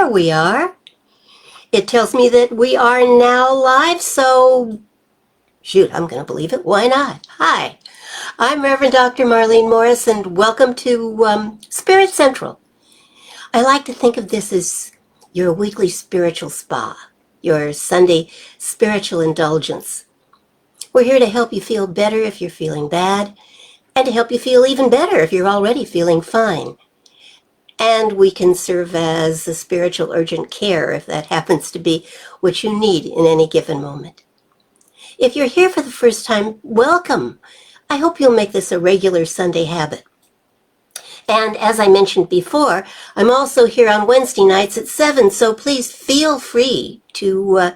we are. It tells me that we are now live, so shoot, I'm going to believe it. Why not? Hi, I'm Reverend Dr. Marlene Morris, and welcome to Spirit Central. I like to think of this as your weekly spiritual spa, your Sunday spiritual indulgence. We're here to help you feel better if you're feeling bad, and to help you feel even better if you're already feeling fine. And we can serve as a spiritual urgent care if that happens to be what you need in any given moment. If you're here for the first time, welcome. I hope you'll make this a regular Sunday habit. And as I mentioned before, I'm also here on Wednesday nights at 7, so please feel free to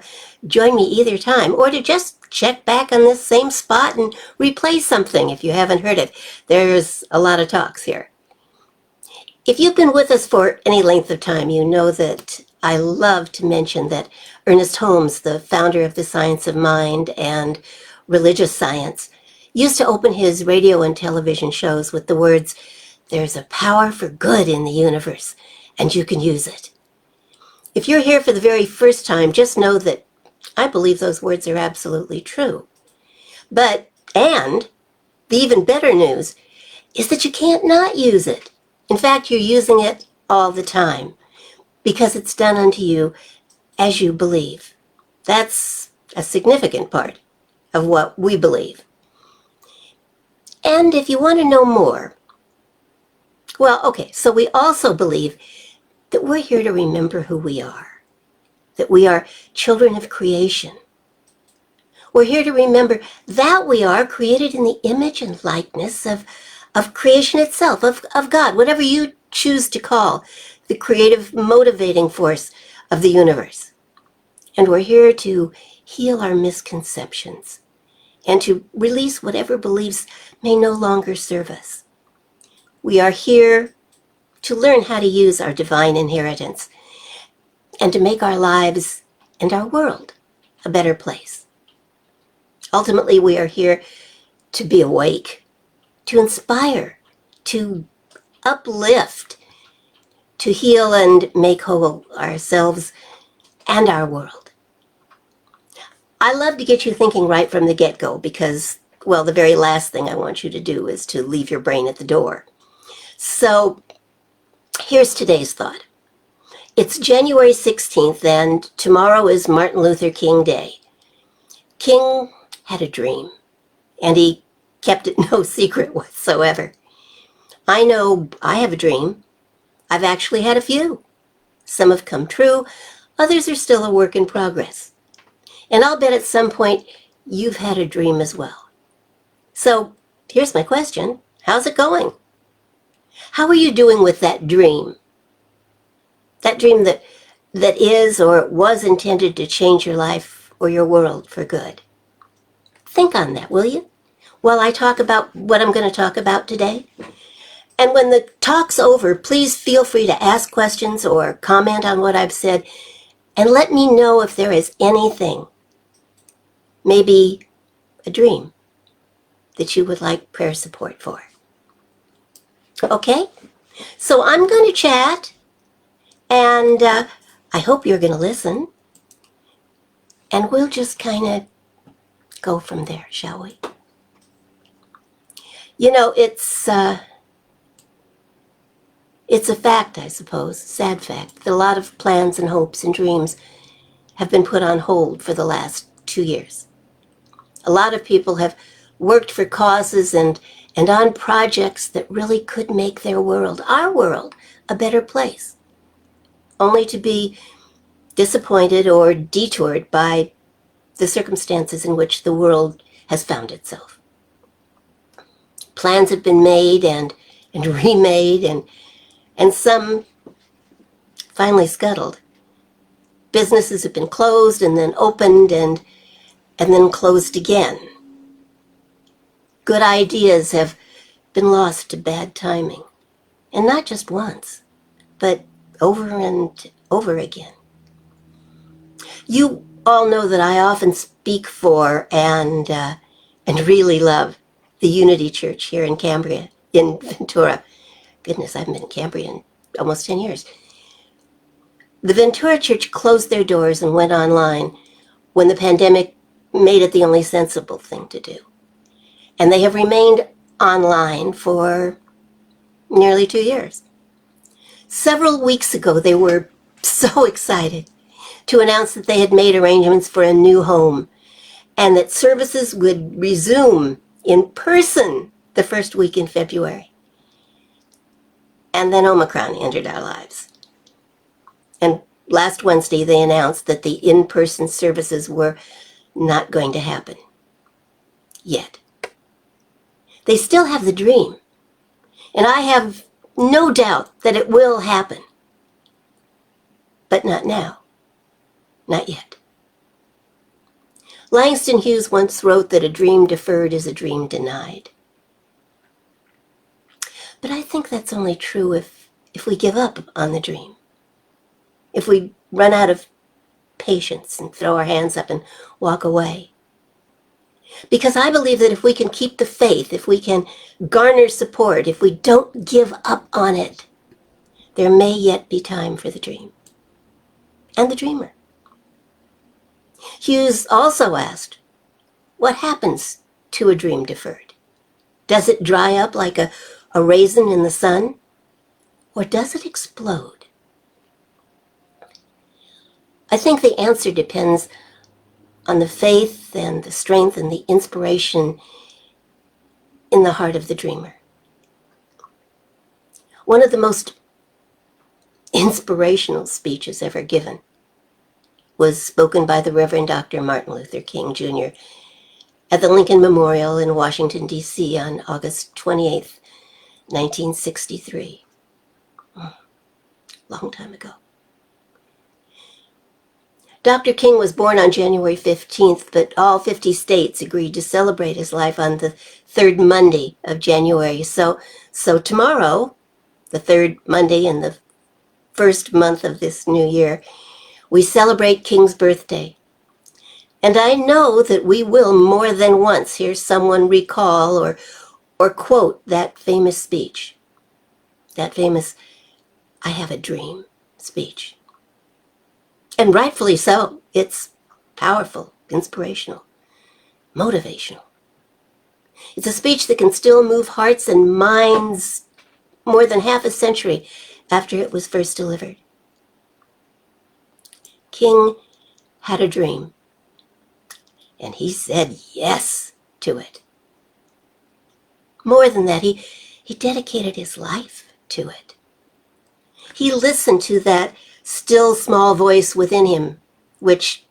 join me either time, or to just check back on this same spot and replay something if you haven't heard it. There's a lot of talks here. If you've been with us for any length of time, you know that I love to mention that Ernest Holmes, the founder of the science of mind and religious science, used to open his radio and television shows with the words, "There's a power for good in the universe, and you can use it." If you're here for the very first time, just know that I believe those words are absolutely true. And the even better news is that you can't not use it. In fact, you're using it all the time because it's done unto you as you believe. That's a significant part of what we believe. And if you want to know more, so we also believe that we're here to remember who we are, that we are children of creation. We're here to remember that we are created in the image and likeness of creation itself, of God, whatever you choose to call the creative motivating force of the universe. And we're here to heal our misconceptions and to release whatever beliefs may no longer serve us. We are here to learn how to use our divine inheritance and to make our lives and our world a better place. Ultimately, we are here to be awake, to inspire, to uplift, to heal and make whole ourselves and our world. I love to get you thinking right from the get-go because, the very last thing I want you to do is to leave your brain at the door. So here's today's thought. It's January 16th, and tomorrow is Martin Luther King Day. King had a dream, and he kept it no secret whatsoever. I know I have a dream. I've actually had a few. Some have come true. Others are still a work in progress. And I'll bet at some point you've had a dream as well. So here's my question. How's it going? How are you doing with that dream? That dream that is or was intended to change your life or your world for good. Think on that, will you? While I talk about what I'm going to talk about today. And when the talk's over, please feel free to ask questions or comment on what I've said, and let me know if there is anything, maybe a dream, that you would like prayer support for. Okay? So I'm going to chat, and I hope you're going to listen, and we'll just kind of go from there, shall we? You know, it's a fact, I suppose, sad fact, that a lot of plans and hopes and dreams have been put on hold for the last 2 years. A lot of people have worked for causes and on projects that really could make their world, our world, a better place, only to be disappointed or detoured by the circumstances in which the world has found itself. Plans have been made and remade, and some finally scuttled. Businesses have been closed and then opened and then closed again. Good ideas have been lost to bad timing. And not just once, but over and over again. You all know that I often speak for and really love the Unity Church here in Cambria, in Ventura. Goodness, I haven't been in Cambria in almost 10 years. The Ventura Church closed their doors and went online when the pandemic made it the only sensible thing to do. And they have remained online for nearly 2 years. Several weeks ago, they were so excited to announce that they had made arrangements for a new home and that services would resume in person the first week in February. And then Omicron entered our lives. And last Wednesday, they announced that the in-person services were not going to happen yet. They still have the dream, and I have no doubt that it will happen. But not now. Not yet. Langston Hughes once wrote that a dream deferred is a dream denied. But I think that's only true if we give up on the dream. If we run out of patience and throw our hands up and walk away. Because I believe that if we can keep the faith, if we can garner support, if we don't give up on it, there may yet be time for the dream and the dreamer. Hughes also asked, what happens to a dream deferred? Does it dry up like a raisin in the sun? Or does it explode? I think the answer depends on the faith and the strength and the inspiration in the heart of the dreamer. One of the most inspirational speeches ever given was spoken by the Reverend Dr. Martin Luther King, Jr. at the Lincoln Memorial in Washington, D.C. on August 28th, 1963. Long time ago. Dr. King was born on January 15th, but all 50 states agreed to celebrate his life on the third Monday of January. So tomorrow, the third Monday in the first month of this new year, we celebrate King's birthday. And I know that we will more than once hear someone recall or quote that famous speech, that famous "I have a dream" speech. And rightfully so. It's powerful, inspirational, motivational. It's a speech that can still move hearts and minds more than half a century after it was first delivered. King had a dream, and he said yes to it. More than that, he dedicated his life to it. He listened to that still small voice within him, which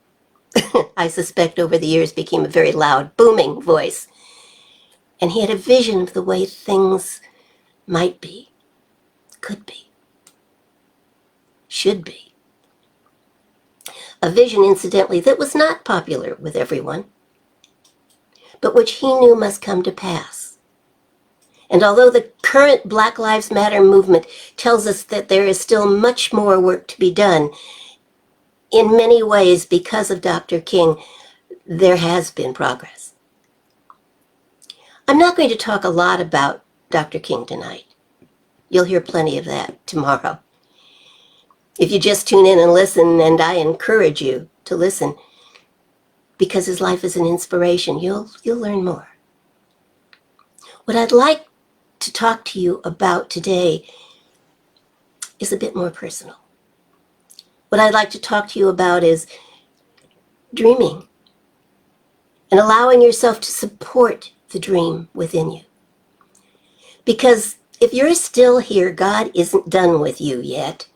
I suspect over the years became a very loud, booming voice. And he had a vision of the way things might be, could be, should be. A vision, incidentally, that was not popular with everyone, but which he knew must come to pass. And although the current Black Lives Matter movement tells us that there is still much more work to be done, in many ways, because of Dr. King, there has been progress. I'm not going to talk a lot about Dr. King tonight. You'll hear plenty of that tomorrow. If you just tune in and listen, and I encourage you to listen, because his life is an inspiration, you'll learn more. What I'd like to talk to you about today is a bit more personal. What I'd like to talk to you about is dreaming and allowing yourself to support the dream within you. Because if you're still here, God isn't done with you yet.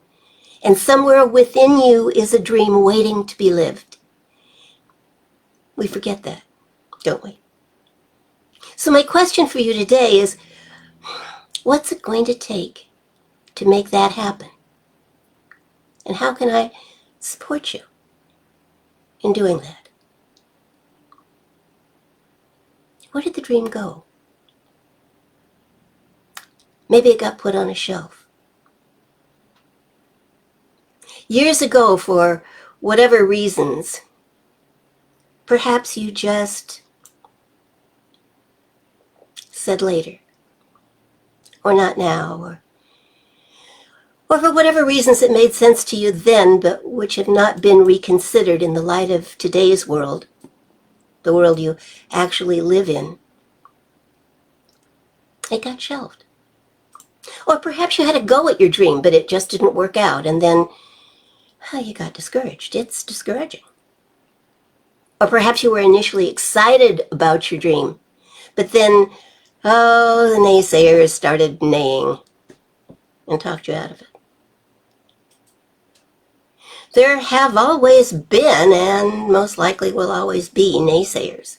And somewhere within you is a dream waiting to be lived. We forget that, don't we? So my question for you today is, what's it going to take to make that happen? And how can I support you in doing that? Where did the dream go? Maybe it got put on a shelf. Years ago, for whatever reasons, perhaps you just said later, or not now, or for whatever reasons it made sense to you then, but which have not been reconsidered in the light of today's world, the world you actually live in, it got shelved. Or perhaps you had a go at your dream, but it just didn't work out, and then you got discouraged. It's discouraging. Or perhaps you were initially excited about your dream, but then, the naysayers started neighing and talked you out of it. There have always been, and most likely will always be, naysayers.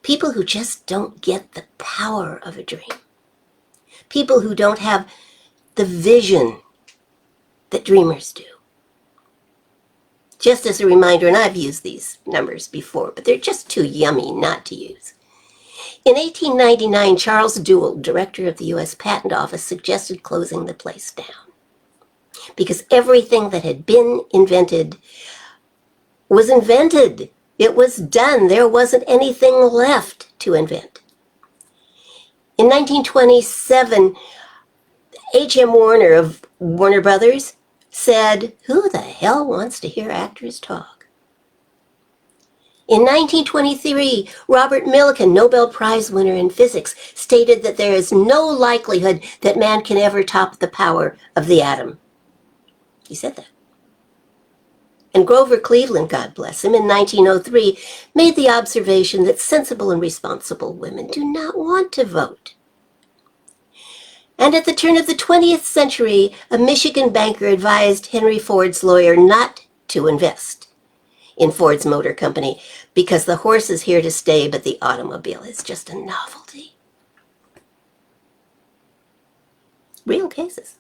People who just don't get the power of a dream. People who don't have the vision that dreamers do. Just as a reminder, and I've used these numbers before, but they're just too yummy not to use. In 1899, Charles Duell, director of the U.S. Patent Office, suggested closing the place down because everything that had been invented was invented. It was done. There wasn't anything left to invent. In 1927, H.M. Warner of Warner Brothers said, "Who the hell wants to hear actors talk?" In 1923, Robert Millikan, Nobel Prize winner in physics, stated that there is no likelihood that man can ever top the power of the atom. He said that. And Grover Cleveland, God bless him, in 1903, made the observation that sensible and responsible women do not want to vote. And at the turn of the 20th century, a Michigan banker advised Henry Ford's lawyer not to invest in Ford's Motor Company because the horse is here to stay, but the automobile is just a novelty. Real cases.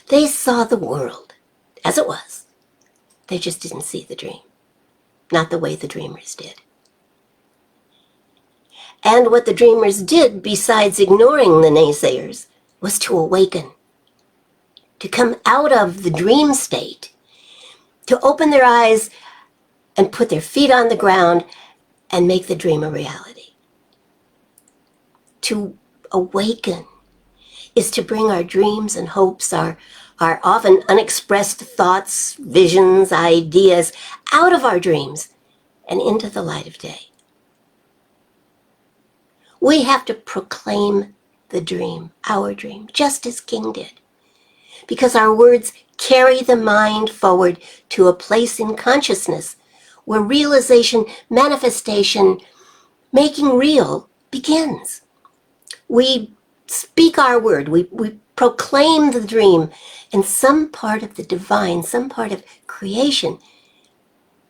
They saw the world as it was. They just didn't see the dream. Not the way the dreamers did. And what the dreamers did, besides ignoring the naysayers, was to awaken, to come out of the dream state, to open their eyes and put their feet on the ground and make the dream a reality. To awaken is to bring our dreams and hopes, our often unexpressed thoughts, visions, ideas out of our dreams and into the light of day. We have to proclaim the dream, our dream, just as King did, because our words carry the mind forward to a place in consciousness where realization, manifestation, making real begins. We speak our word, we proclaim the dream, and some part of the divine, some part of creation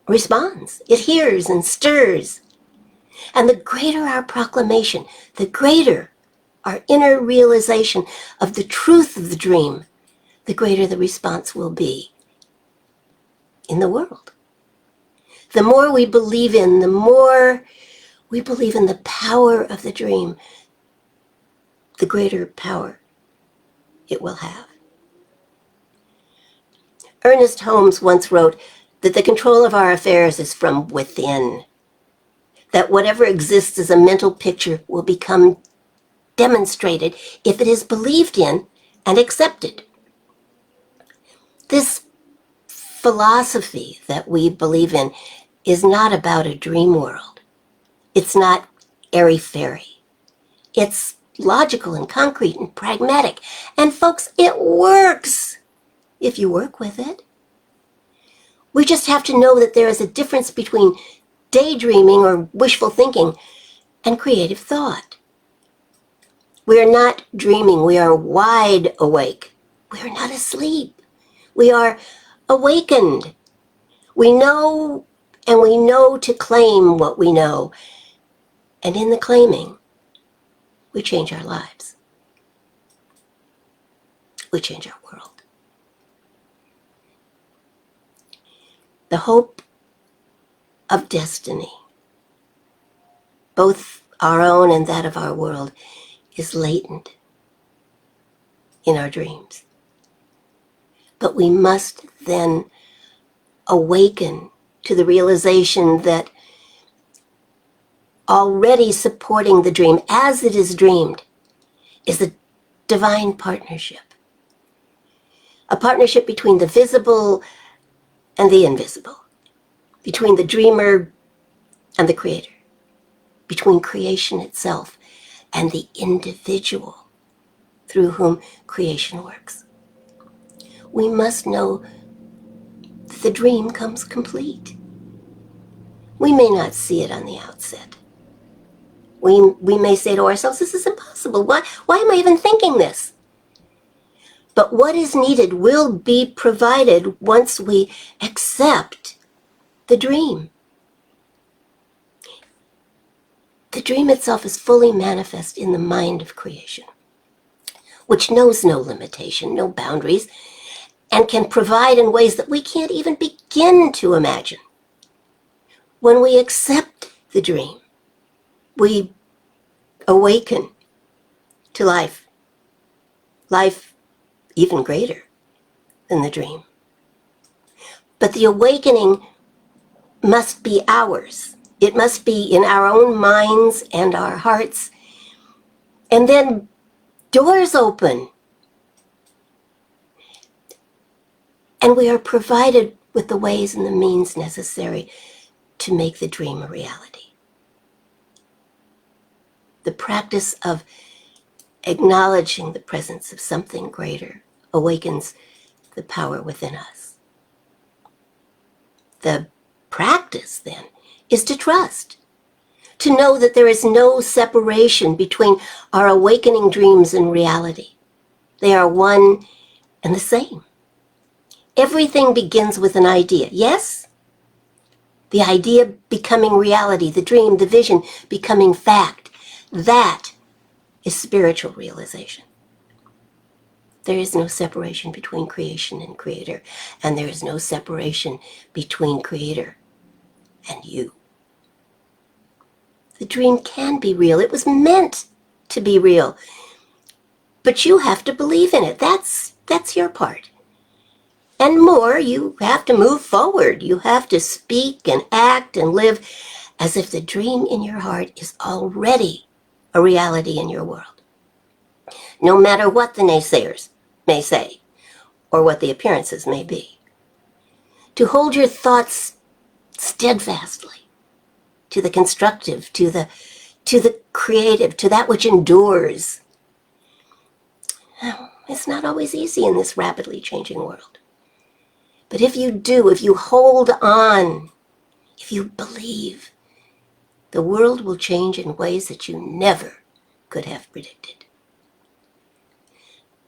responds. It hears and stirs. And the greater our proclamation, the greater our inner realization of the truth of the dream, the greater the response will be in the world. The more we believe in, the more we believe in the power of the dream, the greater power it will have. Ernest Holmes once wrote that the control of our affairs is from within, that whatever exists as a mental picture will become demonstrated if it is believed in and accepted. This philosophy that we believe in is not about a dream world. It's not airy-fairy. It's logical and concrete and pragmatic. And folks, it works if you work with it. We just have to know that there is a difference between daydreaming or wishful thinking and creative thought. We are not dreaming. We are wide awake. We are not asleep. We are awakened. We know, and we know to claim what we know. And in the claiming, we change our lives. We change our world. The hope of destiny, both our own and that of our world, is latent in our dreams. But we must then awaken to the realization that already supporting the dream as it is dreamed is a divine partnership. a partnership between the visible and the invisible, between the dreamer and the creator, between creation itself and the individual through whom creation works. We must know that the dream comes complete. We may not see it on the outset. We may say to ourselves, this is impossible. Why am I even thinking this? But what is needed will be provided once we accept the dream. The dream itself is fully manifest in the mind of creation, which knows no limitation, no boundaries, and can provide in ways that we can't even begin to imagine. When we accept the dream, we awaken to life even greater than the dream. But the awakening must be ours. It must be in our own minds and our hearts. And then doors open. And we are provided with the ways and the means necessary to make the dream a reality. The practice of acknowledging the presence of something greater awakens the power within us. The practice, then, is to trust, to know that there is no separation between our awakening dreams and reality. They are one and the same. Everything begins with an idea, yes? The idea becoming reality, the dream, the vision becoming fact. That is spiritual realization. There is no separation between creation and creator, and there is no separation between creator and you. The dream can be real. It was meant to be real. But you have to believe in it. That's your part. And more, you have to move forward. You have to speak and act and live as if the dream in your heart is already a reality in your world. No matter what the naysayers may say, or what the appearances may be. To hold your thoughts steadfastly to the constructive, to the creative, to that which endures. It's not always easy in this rapidly changing world. But if you do, if you hold on, if you believe, the world will change in ways that you never could have predicted.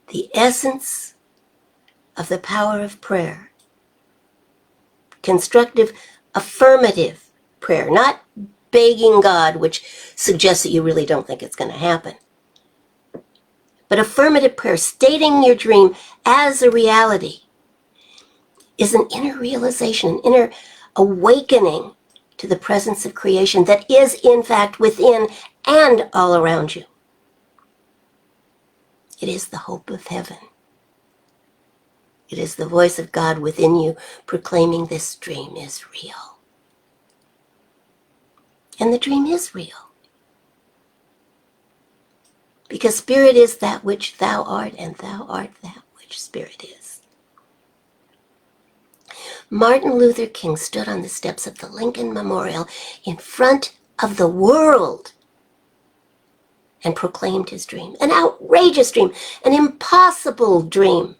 The essence of the power of prayer, constructive, affirmative prayer, not begging God, which suggests that you really don't think it's going to happen, but affirmative prayer, stating your dream as a reality, is an inner realization, an inner awakening to the presence of creation that is, in fact, within and all around you. It is the hope of heaven. It is the voice of God within you proclaiming this dream is real. And the dream is real. Because spirit is that which thou art, and thou art that which spirit is. Martin Luther King stood on the steps of the Lincoln Memorial in front of the world and proclaimed his dream. An outrageous dream, an impossible dream.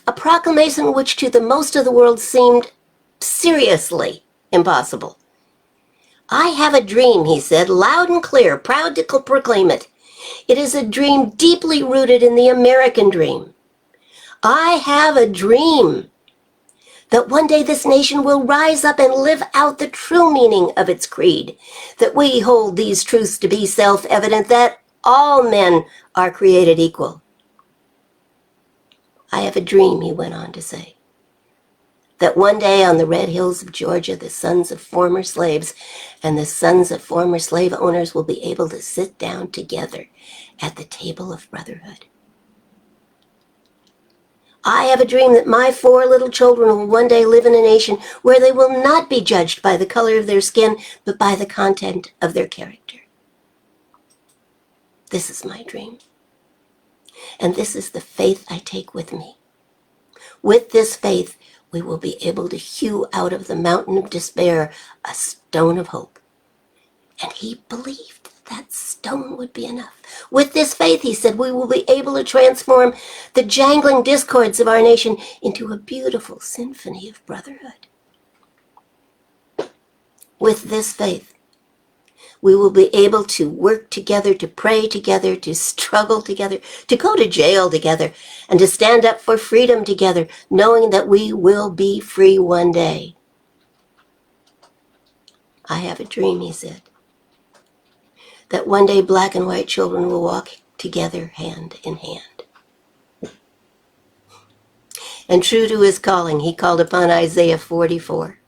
A proclamation which to the most of the world seemed seriously impossible. I have a dream, he said, loud and clear, proud to proclaim it. It is a dream deeply rooted in the American dream. I have a dream that one day this nation will rise up and live out the true meaning of its creed, that we hold these truths to be self-evident, that all men are created equal. I have a dream, he went on to say, that one day on the red hills of Georgia, the sons of former slaves and the sons of former slave owners will be able to sit down together at the table of brotherhood. I have a dream that my 4 little children will one day live in a nation where they will not be judged by the color of their skin, but by the content of their character. This is my dream. And this is the faith I take with me With this faith, we will be able to hew out of the mountain of despair a stone of hope. And he believed that stone would be enough. With this faith, he said, we will be able to transform the jangling discords of our nation into a beautiful symphony of brotherhood. With this faith, we will be able to work together, to pray together, to struggle together, to go to jail together, and to stand up for freedom together, knowing that we will be free one day. I have a dream, he said, that one day black and white children will walk together hand in hand. And true to his calling, he called upon Isaiah 44.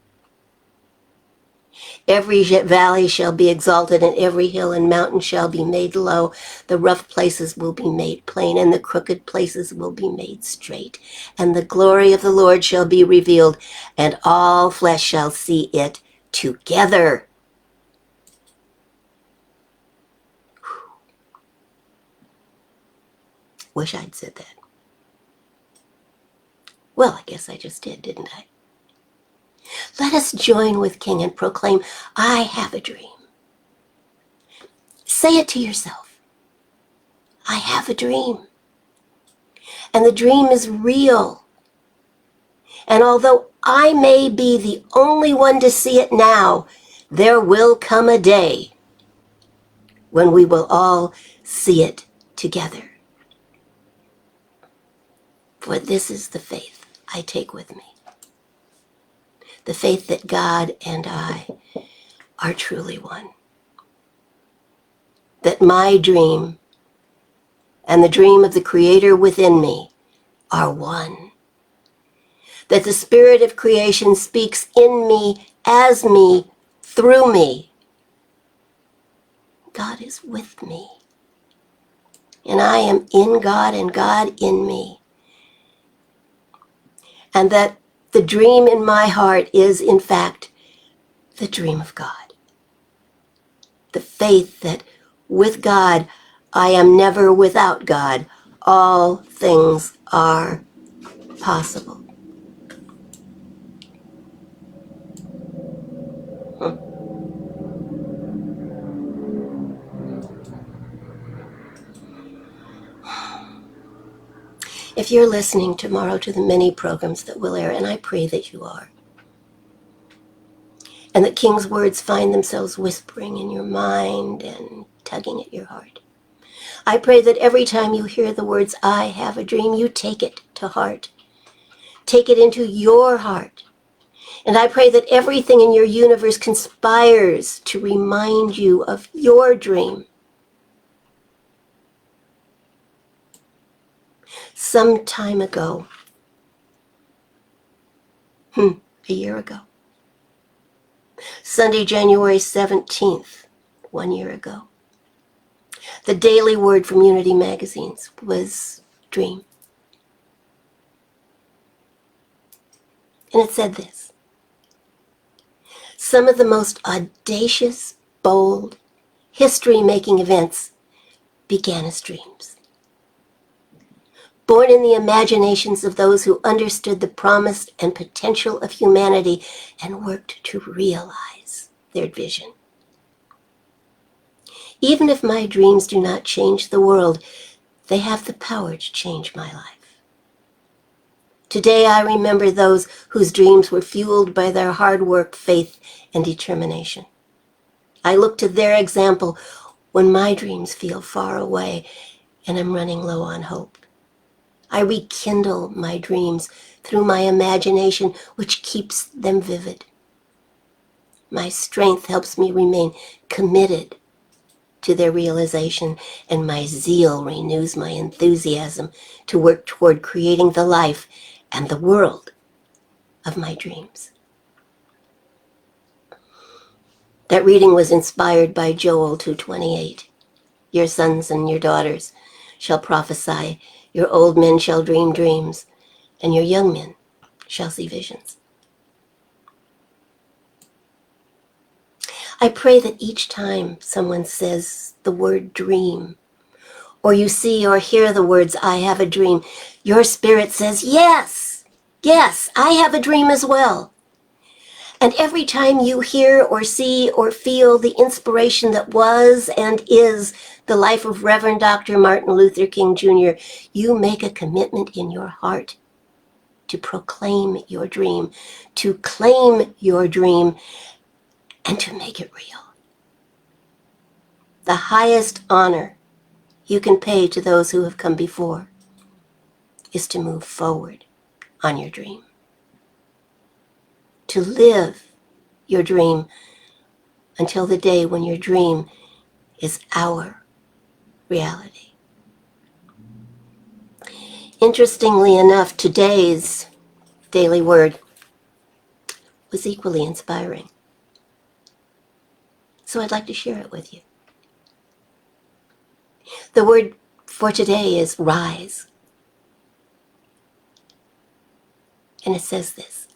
Every valley shall be exalted, and every hill and mountain shall be made low. The rough places will be made plain, and the crooked places will be made straight. And the glory of the Lord shall be revealed, and all flesh shall see it together. Wish I'd said that. Well, I guess I just did, didn't I? Let us join with King and proclaim, I have a dream. Say it to yourself. I have a dream. And the dream is real. And although I may be the only one to see it now, there will come a day when we will all see it together. For this is the faith I take with me. The faith that God and I are truly one. That my dream and the dream of the Creator within me are one. That the Spirit of creation speaks in me, as me, through me. God is with me. And I am in God and God in me. And that the dream in my heart is, in fact, the dream of God. The faith that with God, I am never without God. All things are possible. If you're listening tomorrow to the many programs that will air, and I pray that you are, and that King's words find themselves whispering in your mind and tugging at your heart, I pray that every time you hear the words, I have a dream, you take it to heart. Take it into your heart. And I pray that everything in your universe conspires to remind you of your dream. Some time ago, a year ago, Sunday, January 17th, 1 year ago, the daily word from Unity magazines was dream. And it said this: some of the most audacious, bold, history-making events began as dreams. Born in the imaginations of those who understood the promise and potential of humanity and worked to realize their vision. Even if my dreams do not change the world, they have the power to change my life. Today I remember those whose dreams were fueled by their hard work, faith, and determination. I look to their example when my dreams feel far away and I'm running low on hope. I rekindle my dreams through my imagination, which keeps them vivid. My strength helps me remain committed to their realization, and my zeal renews my enthusiasm to work toward creating the life and the world of my dreams. That reading was inspired by Joel 2:28. Your sons and your daughters shall prophesy, your old men shall dream dreams, and your young men shall see visions. I pray that each time someone says the word dream, or you see or hear the words, I have a dream, your spirit says, yes, Yes, I have a dream as well. And every time you hear or see or feel the inspiration that was and is the life of Reverend Dr. Martin Luther King Jr., you make a commitment in your heart to proclaim your dream, to claim your dream, and to make it real. The highest honor you can pay to those who have come before is to move forward on your dream, to live your dream until the day when your dream is our reality. Interestingly enough, today's daily word was equally inspiring. So I'd like to share it with you. The word for today is rise. And it says this: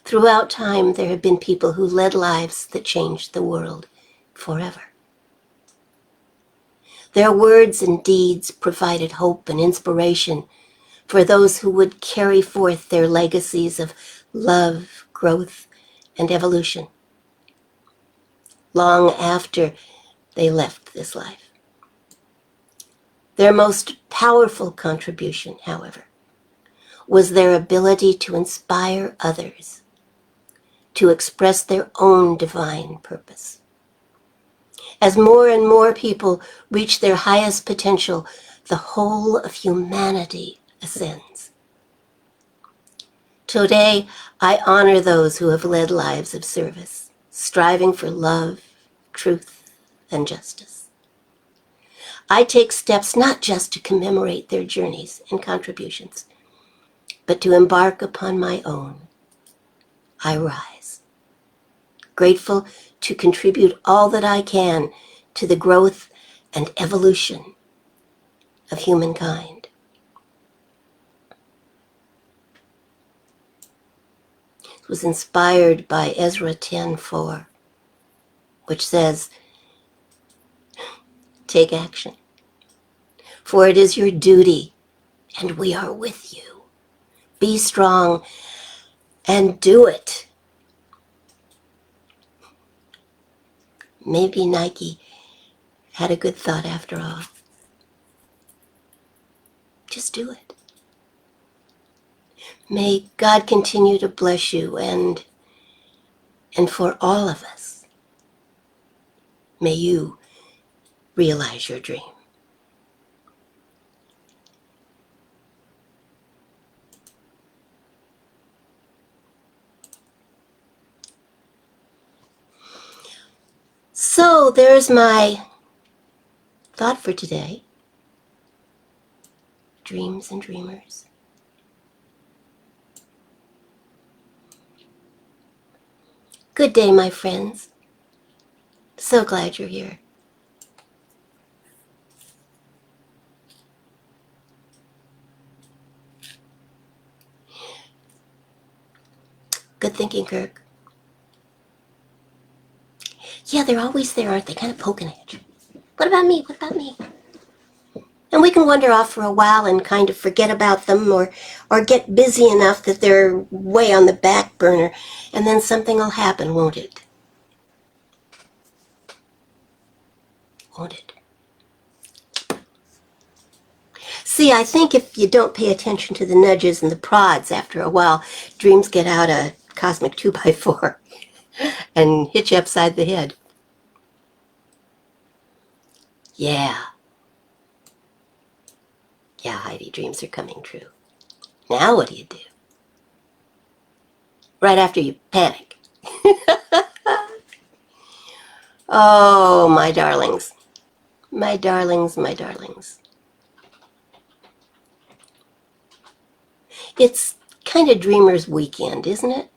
throughout time, there have been people who led lives that changed the world forever. Their words and deeds provided hope and inspiration for those who would carry forth their legacies of love, growth, and evolution long after they left this life. Their most powerful contribution, however, was their ability to inspire others to express their own divine purpose. As more and more people reach their highest potential, the whole of humanity ascends. Today, I honor those who have led lives of service, striving for love, truth, and justice. I take steps not just to commemorate their journeys and contributions, but to embark upon my own. I rise, grateful to contribute all that I can to the growth and evolution of humankind. It was inspired by Ezra 10:4, which says, take action, for it is your duty, and we are with you. Be strong and do it. Maybe Nike had a good thought after all. Just do it. May God continue to bless you, and for all of us, may you realize your dream. So there's my thought for today. Dreams and dreamers. Good day, my friends. So glad you're here. Good thinking, Kirk. Yeah, they're always there, aren't they? Kind of poking at you. What about me? What about me? And we can wander off for a while and kind of forget about them, or get busy enough that they're way on the back burner, and then something will happen, won't it? Won't it? See, I think if you don't pay attention to the nudges and the prods, after a while, dreams get out a cosmic 2x4 and hit you upside the head. Yeah, Heidi, dreams are coming true. Now what do you do? Right after you panic. Oh, my darlings. My darlings, my darlings. It's kind of dreamer's weekend, isn't it?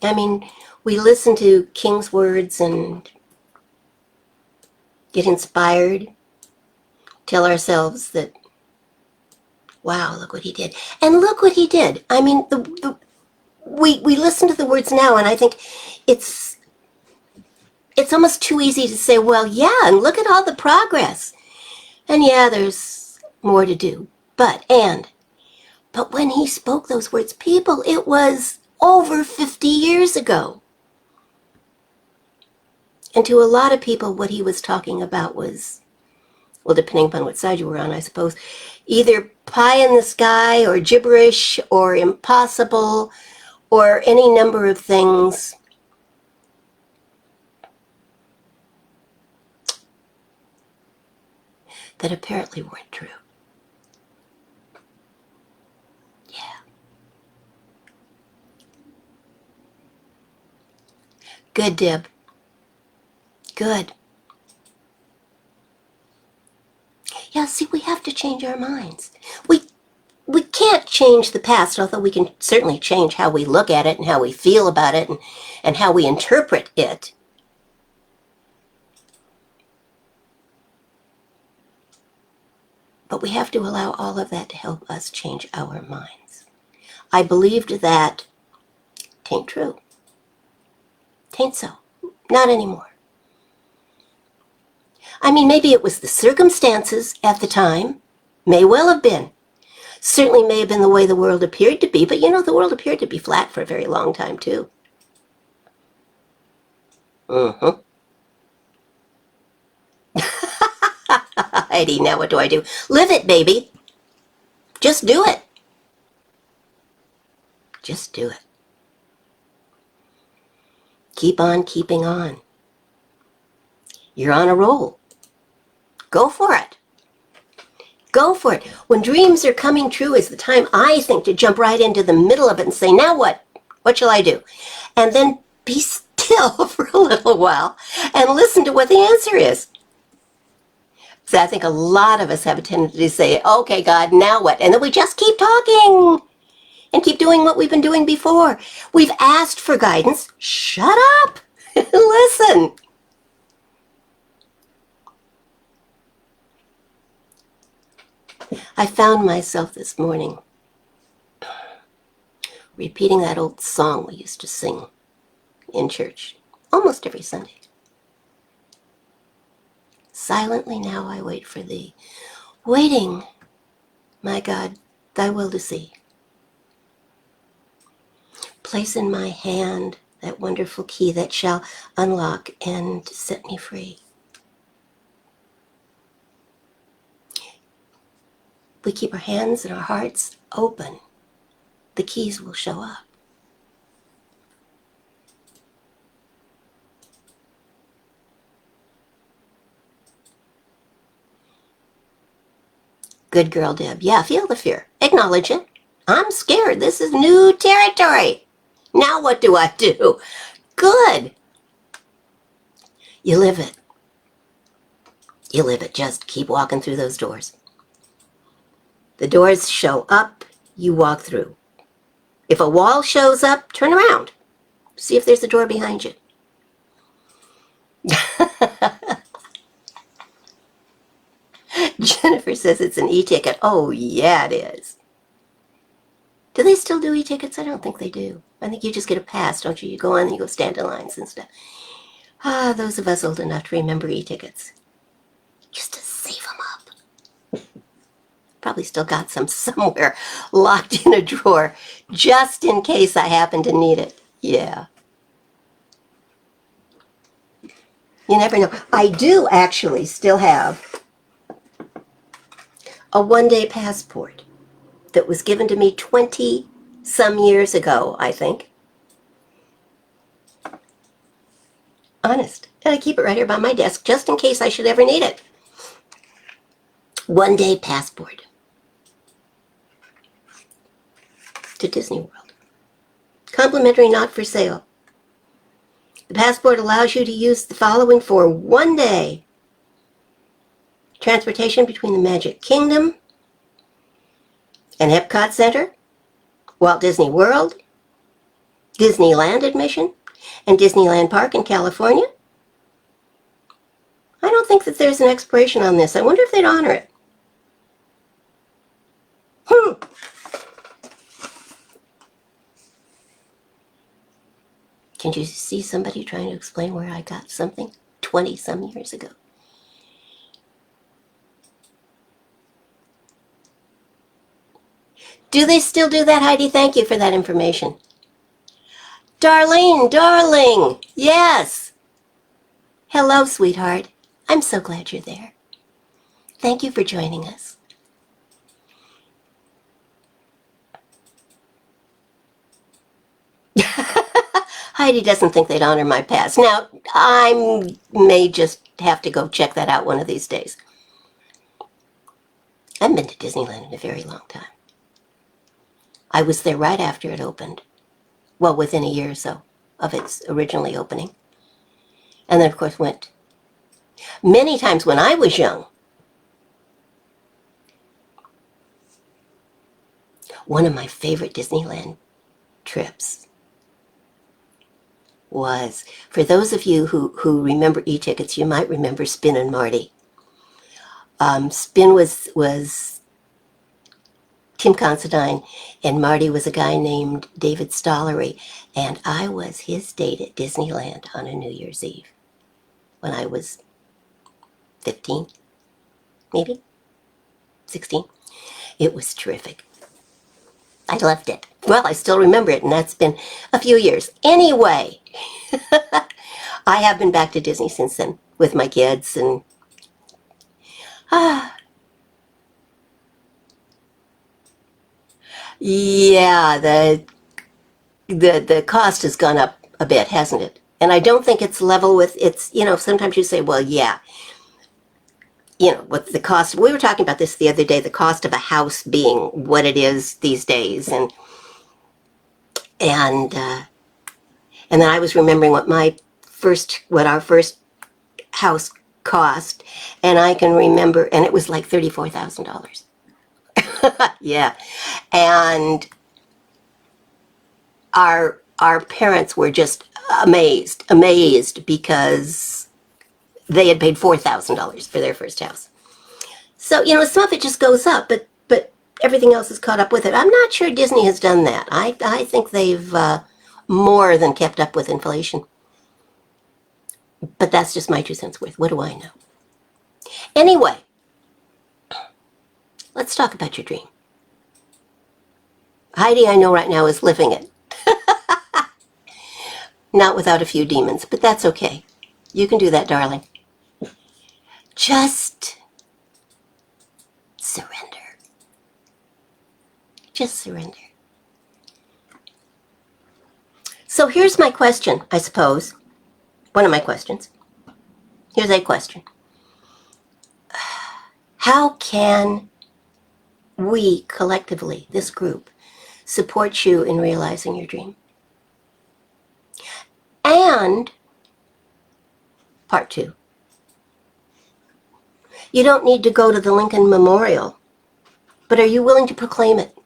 I mean, we listen to King's words and get inspired, tell ourselves that, wow, look what he did. And look what he did. I mean, we listen to the words now, and I think it's almost too easy to say, well, yeah, and look at all the progress. And yeah, there's more to do. But But when he spoke those words, people, it was over 50 years ago. And to a lot of people, what he was talking about was, well, depending upon what side you were on, I suppose, either pie in the sky or gibberish or impossible or any number of things. That apparently weren't true. Yeah. Good, Deb. Good. Yeah, see, we have to change our minds. We can't change the past, although we can certainly change how we look at it and how we feel about it and how we interpret it. But we have to allow all of that to help us change our minds. I believed that. Tain't true. Tain't so. Not anymore. I mean, maybe it was the circumstances at the time. May well have been. Certainly may have been the way the world appeared to be, but you know, the world appeared to be flat for a very long time, too. Mm-hmm. Heidi, now what do I do? Live it, baby. Just do it. Just do it. Keep on keeping on. You're on a roll. Go for it. Go for it. When dreams are coming true is the time, I think, to jump right into the middle of it and say, now what? What shall I do? And then be still for a little while and listen to what the answer is. So I think a lot of us have a tendency to say, okay, God, now what? And then we just keep talking and keep doing what we've been doing before. We've asked for guidance. Shut up. Listen. I found myself this morning repeating that old song we used to sing in church almost every Sunday. Silently now I wait for thee, waiting, my God, thy will to see. Place in my hand that wonderful key that shall unlock and set me free. We keep our hands and our hearts open, the keys will show up. Good girl, Deb. Yeah, feel the fear. Acknowledge it. I'm scared. This is new territory. Now what do I do? Good. You live it. You live it. Just keep walking through those doors. The doors show up, you walk through. If a wall shows up, turn around. See if there's a door behind you. Jennifer says it's an e-ticket. Oh, yeah, it is. Do they still do e-tickets? I don't think they do. I think you just get a pass, don't you? You go on and you go stand in lines and stuff. Ah, those of us old enough to remember e-tickets. Used to save them up. Probably still got some somewhere locked in a drawer just in case I happen to need it. Yeah. You never know. I do actually still have a one-day passport that was given to me 20-some years ago, I think. Honest. And I keep it right here by my desk just in case I should ever need it. One-day passport to Disney World. Complimentary, not for sale. The passport allows you to use the following for one day. Transportation between the Magic Kingdom and Epcot Center, Walt Disney World, Disneyland admission, and Disneyland Park in California. I don't think that there's an expiration on this. I wonder if they'd honor it. Can you see somebody trying to explain where I got something 20-some years ago? Do they still do that, Heidi? Thank you for that information. Darlene, darling, yes. Hello, sweetheart. I'm so glad you're there. Thank you for joining us. Heidi doesn't think they'd honor my past. Now, I may just have to go check that out one of these days. I haven't been to Disneyland in a very long time. I was there right after it opened. Well, within a year or so of its originally opening. And then, of course, went many times when I was young. One of my favorite Disneyland trips was, for those of you who remember e-tickets, you might remember Spin and Marty. Spin was Tim Considine, and Marty was a guy named David Stollery, and I was his date at Disneyland on a New Year's Eve when I was 15, maybe 16. It was terrific. I loved it. Well, I still remember it, and that's been a few years. Anyway, I have been back to Disney since then with my kids, and yeah, the cost has gone up a bit, hasn't it? And I don't think it's level with its, sometimes you say, well, yeah, with the cost, we were talking about this the other day, the cost of a house being what it is these days, and then I was remembering what our first house cost, and I can remember, and it was like $34,000. Yeah, and our parents were just amazed because they had paid $4,000 for their first house. So some of it just goes up, but everything else is caught up with it. I'm not sure Disney has done that. I think they've more than kept up with inflation. But that's just my 2 cents worth. What do I know? Anyway, let's talk about your dream. Heidi, I know right now, is living it. Not without a few demons, but that's okay. You can do that, darling. Just surrender. Just surrender. So here's my question, I suppose. One of my questions. Here's a question. How can we collectively, this group, support you in realizing your dream? And part 2. You don't need to go to the Lincoln Memorial, but are you willing to proclaim it?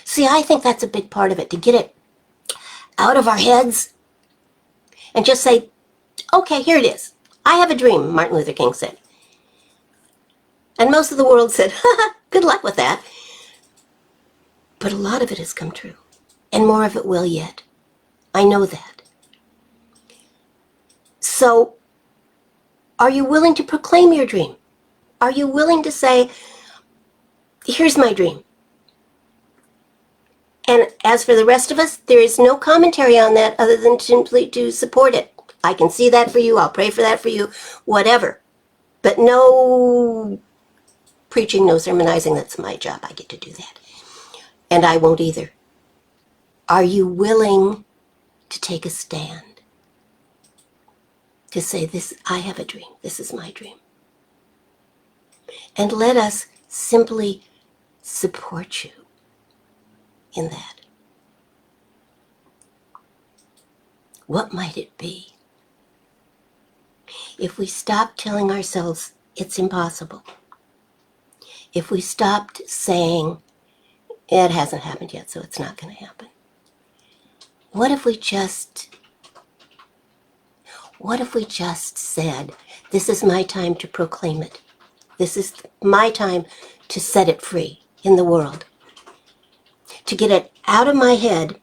See, I think that's a big part of it, to get it out of our heads and just say, okay, here it is. I have a dream, Martin Luther King said. And most of the world said, good luck with that. But a lot of it has come true, and more of it will yet. I know that. So, are you willing to proclaim your dream? Are you willing to say, here's my dream? And as for the rest of us, there is no commentary on that other than simply to support it. I can see that for you. I'll pray for that for you. Whatever. But no preaching, no sermonizing. That's my job. I get to do that. And I won't either. Are you willing to take a stand? To say, this, I have a dream. This is my dream. And let us simply support you in that. What might it be? If we stopped telling ourselves it's impossible, if we stopped saying it hasn't happened yet, so it's not going to happen, what if we just said, this is my time to proclaim it. This is my time to set it free in the world. To get it out of my head,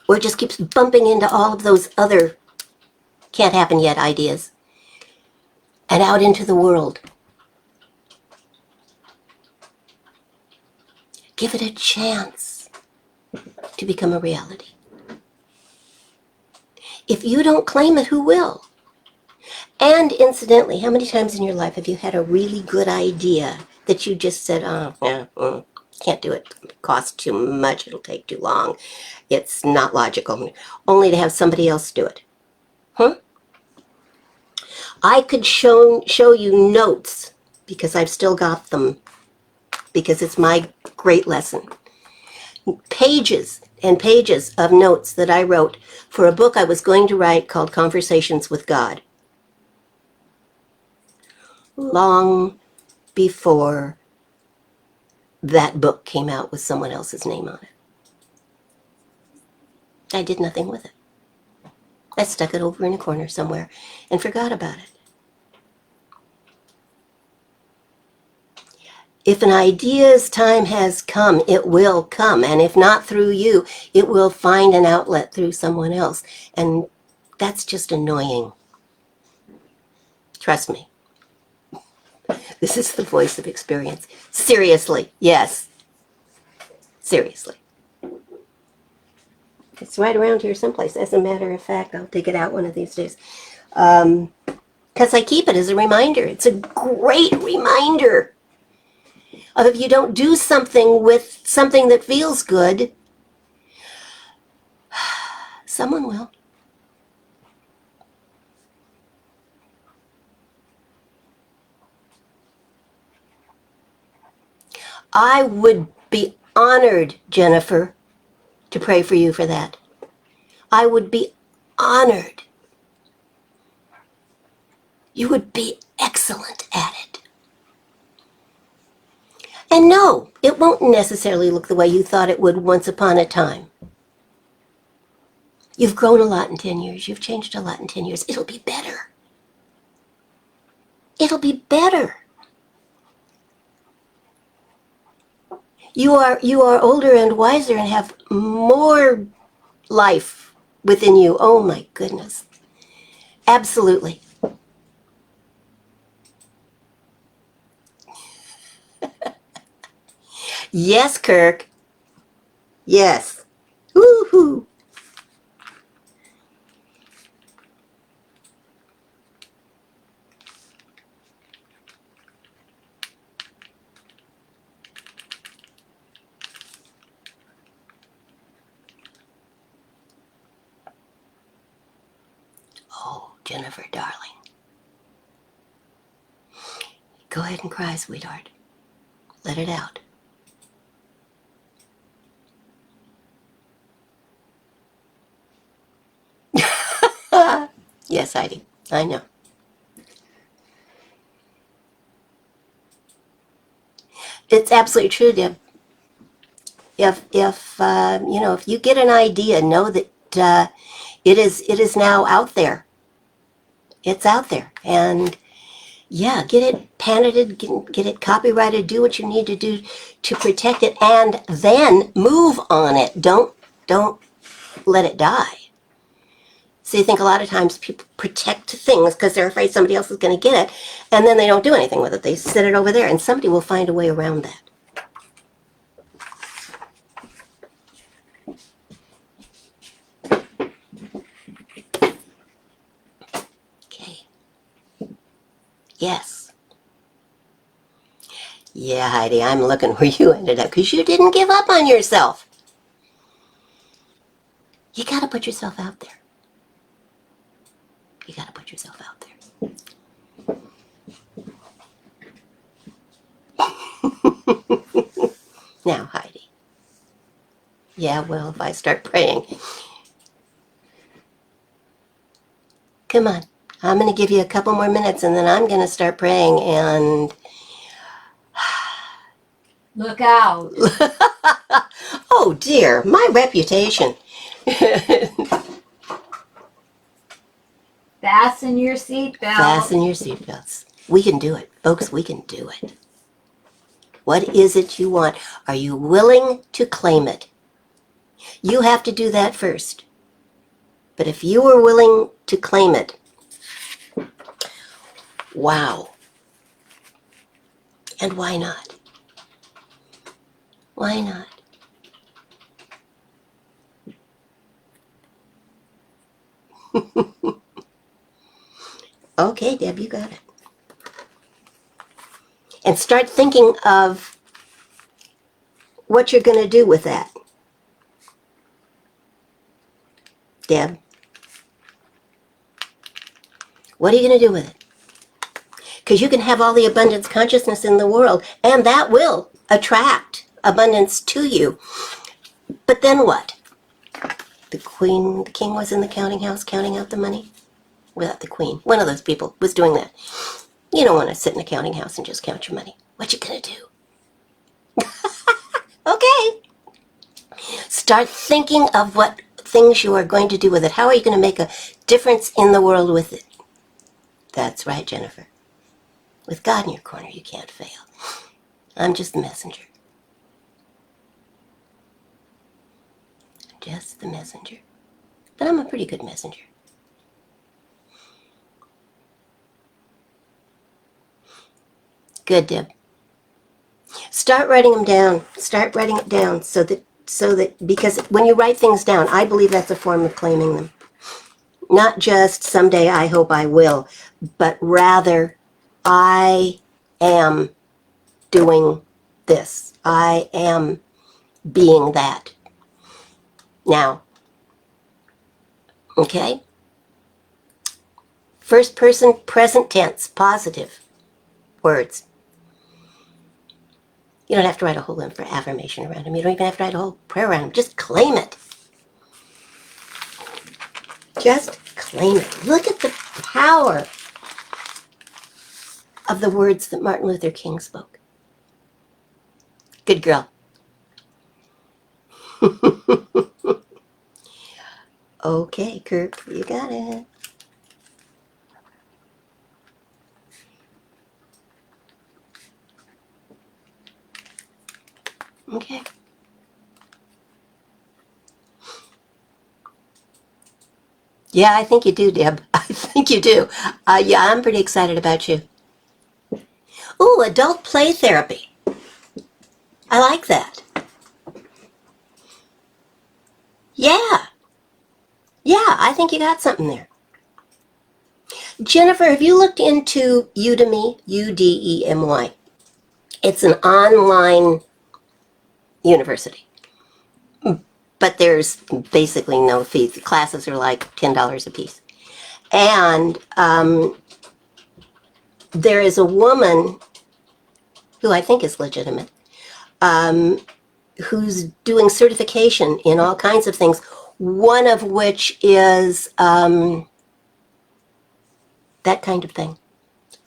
where it just keeps bumping into all of those other can't happen yet ideas, and out into the world. Give it a chance to become a reality. If you don't claim it, who will? And incidentally, how many times in your life have you had a really good idea that you just said, oh, yeah, can't do it. It costs too much. It'll take too long. It's not logical. Only to have somebody else do it. Huh? I could show you notes, because I've still got them, because it's my great lesson. Pages and pages of notes that I wrote for a book I was going to write called Conversations with God. Long before that book came out with someone else's name on it. I did nothing with it. I stuck it over in a corner somewhere and forgot about it. If an idea's time has come, it will come. And if not through you, it will find an outlet through someone else. And that's just annoying. Trust me. This is the voice of experience. Seriously, yes. Seriously. It's right around here someplace. As a matter of fact, I'll dig it out one of these days. Because I keep it as a reminder. It's a great reminder of if you don't do something with something that feels good, someone will. I would be honored, Jennifer, to pray for you for that. I would be honored. You would be excellent at it. And no, it won't necessarily look the way you thought it would once upon a time. You've grown a lot in 10 years. You've changed a lot in 10 years. It'll be better. It'll be better. You are older and wiser and have more life within you. Oh my goodness. Absolutely. Yes, Kirk. Yes. Woo-hoo. Oh, Jennifer, darling. Go ahead and cry, sweetheart. Let it out. Yes, Heidi. I know. It's absolutely true, Deb. If if you get an idea, know that it is now out there. It's out there, and yeah, get it patented, get it copyrighted. Do what you need to do to protect it, and then move on it. Don't let it die. So you think a lot of times people protect things because they're afraid somebody else is going to get it, and then they don't do anything with it. They sit it over there, and somebody will find a way around that. Okay. Yes. Yeah, Heidi, I'm looking where you ended up because you didn't give up on yourself. You got to put yourself out there. You got to put yourself out there. Now, Heidi. Yeah, well, if I start praying. Come on. I'm going to give you a couple more minutes, and then I'm going to start praying, and... Look out. Oh, dear. My reputation. Fasten your seatbelt. Fasten your seatbelts. We can do it. Folks, we can do it. What is it you want? Are you willing to claim it? You have to do that first. But if you are willing to claim it, wow. And why not? Why not? Okay, Deb, you got it. And start thinking of what you're going to do with that. Deb, what are you going to do with it? Because you can have all the abundance consciousness in the world, and that will attract abundance to you. But then what? The king was in the counting house counting out the money? Without the queen. One of those people was doing that. You don't want to sit in a counting house and just count your money. What you going to do? Okay. Start thinking of what things you are going to do with it. How are you going to make a difference in the world with it? That's right, Jennifer. With God in your corner, you can't fail. I'm just the messenger. Just the messenger. But I'm a pretty good messenger. Good, Deb. Start writing them down. Start writing it down so that because when you write things down, I believe that's a form of claiming them. Not just someday I hope I will, but rather I am doing this. I am being that. Now, okay? First person, present tense, positive words. You don't have to write a whole affirmation around them. You don't even have to write a whole prayer around them. Just claim it. Just claim it. Look at the power of the words that Martin Luther King spoke. Good girl. Okay, Kirk, you got it. Okay. Yeah, I think you do, Deb. I think you do. Yeah, I'm pretty excited about you. Ooh, adult play therapy. I like that. Yeah. Yeah, I think you got something there. Jennifer, have you looked into Udemy? Udemy. It's an online university. But there's basically no fees. The classes are like $10 a piece. And there is a woman who I think is legitimate, who's doing certification in all kinds of things, one of which is that kind of thing.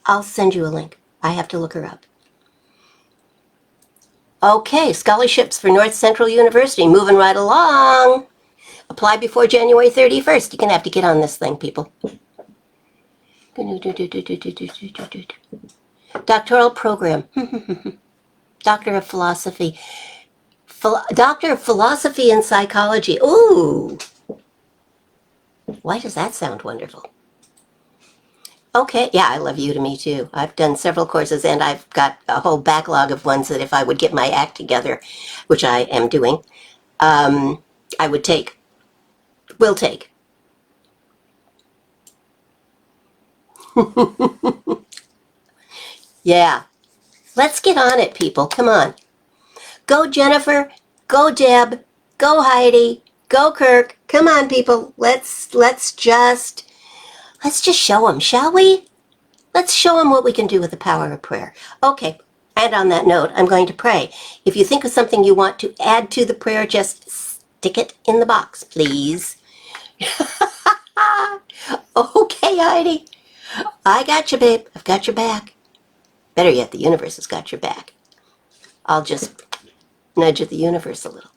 I'll send you a link. I have to look her up. Okay, scholarships for North Central University, moving right along. Apply before January 31st. You're going to have to get on this thing, people. Doctoral program. Doctor of Philosophy. Doctor of Philosophy and Psychology. Ooh. Why does that sound wonderful? Okay, yeah, I love Udemy too. I've done several courses and I've got a whole backlog of ones that if I would get my act together, which I am doing, I would take. Will take. Yeah. Let's get on it, people. Come on. Go, Jennifer. Go, Deb. Go, Heidi. Go, Kirk. Come on, people. Let's just show them, shall we? Let's show them what we can do with the power of prayer. Okay. And on that note, I'm going to pray. If you think of something you want to add to the prayer, just stick it in the box, please. Okay, Heidi. I got you, babe. I've got your back. Better yet, the universe has got your back. I'll just nudge at the universe a little.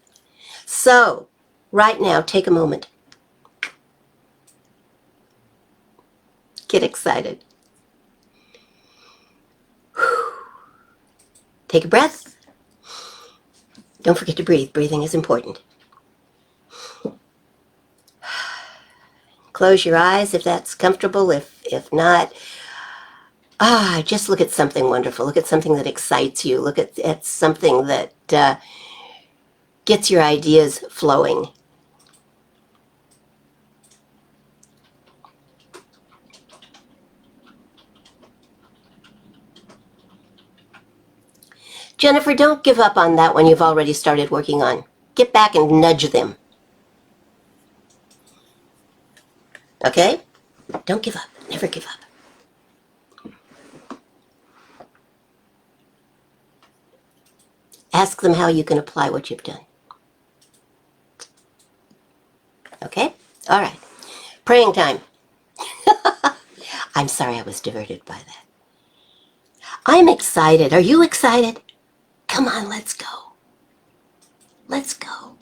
So, right now, take a moment. Get excited. Take a breath. Don't forget to breathe. Breathing is important. Close your eyes if that's comfortable. If not, just look at something wonderful. Look at something that excites you. Look at something that gets your ideas flowing. Jennifer, don't give up on that one you've already started working on. Get back and nudge them. Okay? Don't give up. Never give up. Ask them how you can apply what you've done. Okay? All right. Praying time. I'm sorry I was diverted by that. I'm excited. Are you excited? Come on, let's go. Let's go.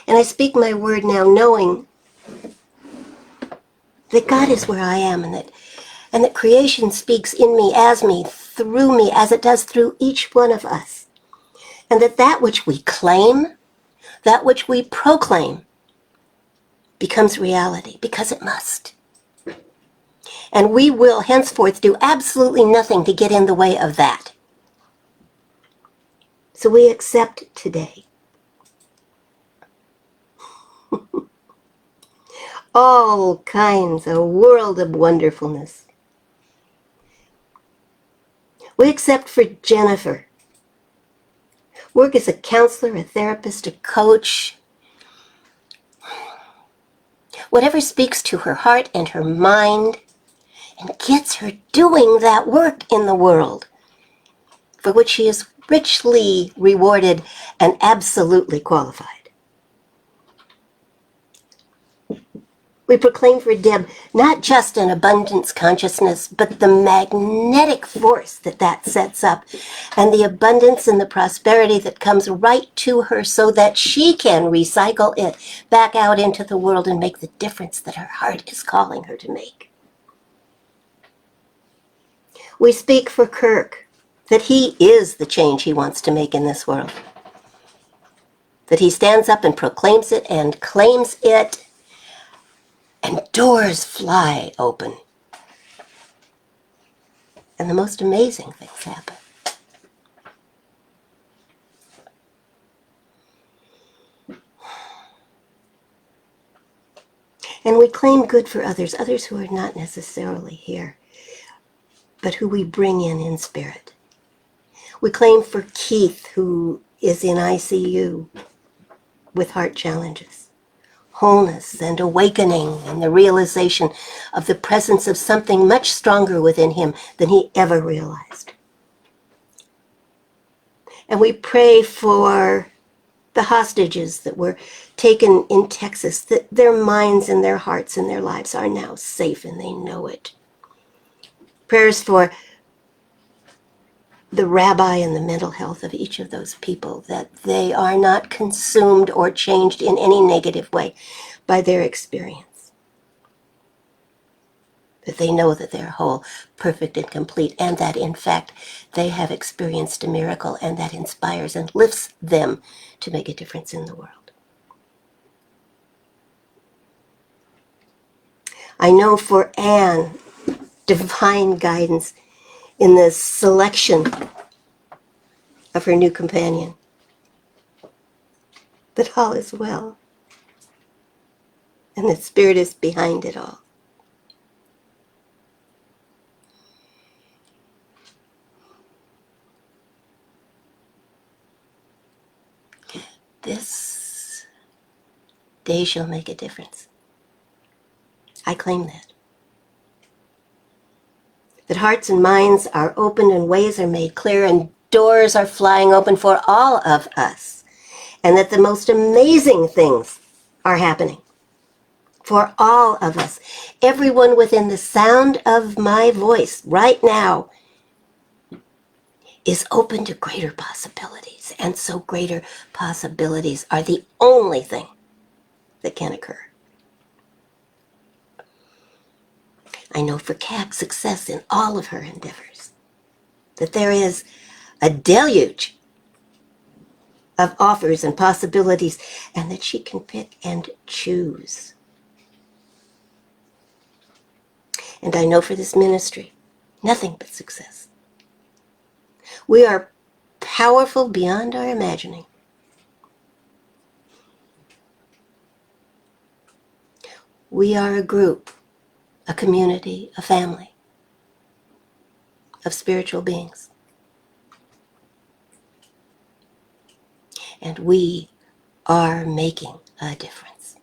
And I speak my word now knowing that God is where I am and that creation speaks in me, through me, as it does through each one of us. And that which we claim, that which we proclaim, becomes reality, because it must. And we will henceforth do absolutely nothing to get in the way of that. So we accept today all kinds, a world of wonderfulness. We accept for Jennifer work as a counselor, a therapist, a coach, whatever speaks to her heart and her mind and gets her doing that work in the world, for which she is richly rewarded and absolutely qualified. We proclaim for Deb not just an abundance consciousness, but the magnetic force that sets up, and the abundance and the prosperity that comes right to her so that she can recycle it back out into the world and make the difference that her heart is calling her to make. We speak for Kirk, that he is the change he wants to make in this world, that he stands up and proclaims it and claims it, and doors fly open. And the most amazing things happen. And we claim good for others who are not necessarily here, but who we bring in spirit. We claim for Keith, who is in ICU with heart challenges, wholeness and awakening and the realization of the presence of something much stronger within him than he ever realized. And we pray for the hostages that were taken in Texas, that their minds and their hearts and their lives are now safe and they know it. Prayers for the rabbi and the mental health of each of those people, that they are not consumed or changed in any negative way by their experience. That they know that they're whole, perfect, and complete, and that, in fact, they have experienced a miracle, and that inspires and lifts them to make a difference in the world. I know for Anne, divine guidance in the selection of her new companion, that all is well, and the Spirit is behind it all. This day shall make a difference. I claim that. That hearts and minds are opened and ways are made clear and doors are flying open for all of us. And that the most amazing things are happening for all of us. Everyone within the sound of my voice right now is open to greater possibilities. And so greater possibilities are the only thing that can occur. I know for Kat success in all of her endeavors, that there is a deluge of offers and possibilities, and that she can pick and choose. And I know for this ministry, nothing but success. We are powerful beyond our imagining. We are a group, a community, a family of spiritual beings. And we are making a difference.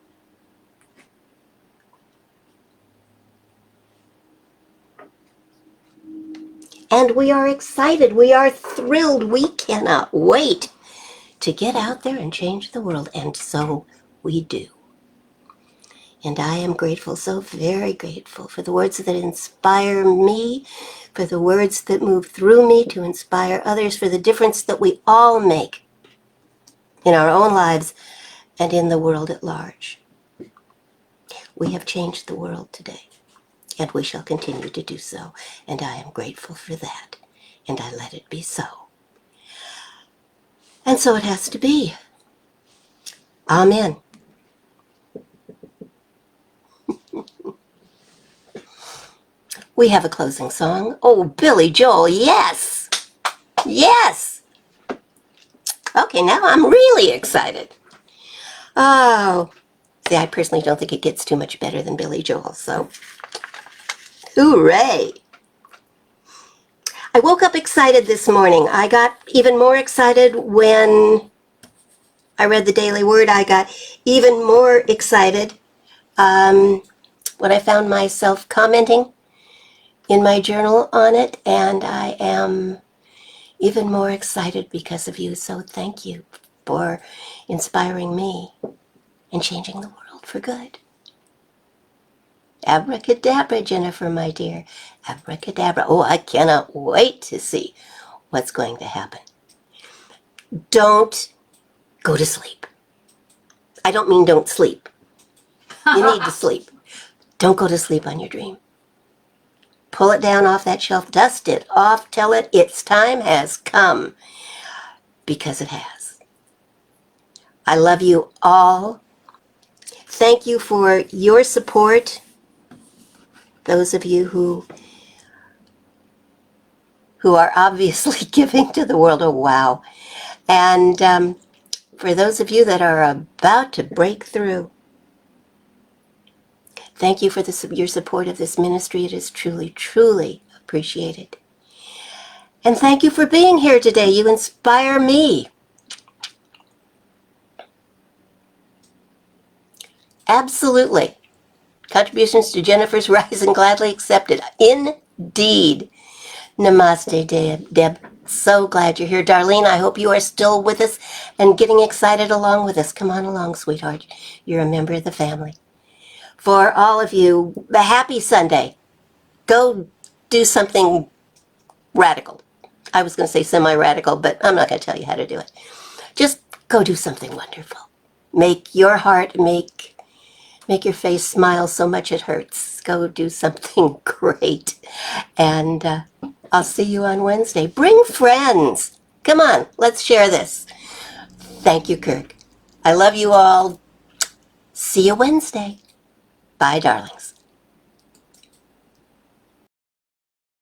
And we are excited. We are thrilled. We cannot wait to get out there and change the world. And so we do. And I am grateful, so very grateful, for the words that inspire me, for the words that move through me to inspire others, for the difference that we all make in our own lives and in the world at large. We have changed the world today, and we shall continue to do so. And I am grateful for that, and I let it be so. And so it has to be. Amen. We have a closing song. Oh, Billy Joel, yes! Yes! Okay, now I'm really excited. Oh, see, I personally don't think it gets too much better than Billy Joel, so hooray! I woke up excited this morning. I got even more excited when I read the Daily Word. I got even more excited when I found myself commenting in my journal on it, and I am even more excited because of you, so thank you for inspiring me and changing the world for good. Abracadabra, Jennifer, my dear. Abracadabra. Oh, I cannot wait to see what's going to happen. Don't go to sleep. I don't mean don't sleep. You need to sleep. Don't go to sleep on your dream. Pull it down off that shelf. Dust it off. Tell it its time has come, because it has. I love you all. Thank you for your support. Those of you who are obviously giving to the world. Oh, wow. And for those of you that are about to break through, thank you for your support of this ministry. It is truly, truly appreciated. And thank you for being here today. You inspire me. Absolutely. Contributions to Jennifer's Rising gladly accepted. Indeed. Namaste, Deb. So glad you're here. Darlene, I hope you are still with us and getting excited along with us. Come on along, sweetheart. You're a member of the family. For all of you, a happy Sunday. Go do something radical. I was going to say semi-radical, but I'm not going to tell you how to do it. Just go do something wonderful. Make your heart, make your face smile so much it hurts. Go do something great. And I'll see you on Wednesday. Bring friends. Come on, let's share this. Thank you, Kirk. I love you all. See you Wednesday. Bye, darlings.